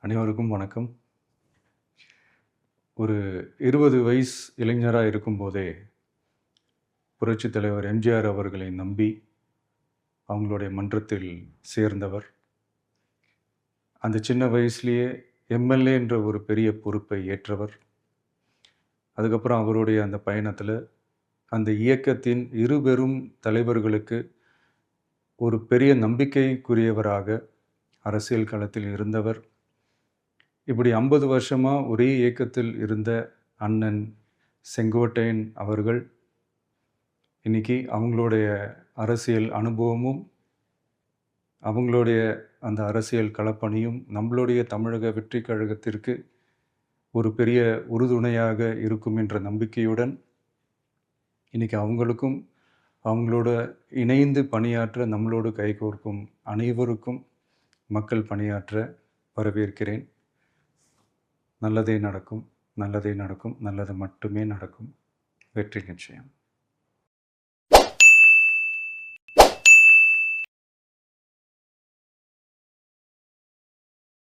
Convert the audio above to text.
அனைவருக்கும் வணக்கம். ஒரு 20 வயசு இளைஞரா இருக்கும்போதே, புரட்சித் தலைவர் எம்ஜிஆர் அவர்களை நம்பி, அவங்களுடைய மன்றத்தில் சேர்ந்தவர். அந்த சின்ன வயசுலயே எம்எல்ஏ என்ற ஒரு பெரிய பொறுப்பை ஏற்றவர். அதுக்கப்புறம் அவருடைய அந்த பயணத்தில, அந்த இயக்கத்தின் இருபெரும் தலைவர்களுக்கு ஒரு பெரிய நம்பிக்கைக்குரியவராக அரசியல் களத்தில் இருந்தவர். இப்படி 50 வருஷமா ஒரே இயக்கத்தில் இருந்த அண்ணன் செங்கோட்டையன் அவர்கள், இன்னைக்கு அவங்களுடைய அரசியல் அனுபவமும், அவங்களுடைய அந்த அரசியல் களப்பணியும் நம்மளுடைய தமிழக வெற்றிக் கழகத்திற்கு ஒரு பெரிய உறுதுணையாக இருக்கும் என்ற நம்பிக்கையுடன், இன்னைக்கு அவங்களுக்கும், அவங்களோட இணைந்து பணியாற்ற நம்மளோடு கைகோர்க்கும் அனைவருக்கும் மக்கள் பணியாற்ற வரவேற்கிறேன். நல்லதே நடக்கும், நல்லதே நடக்கும், நல்லது மட்டுமே நடக்கும். வெற்றி நிச்சயம்.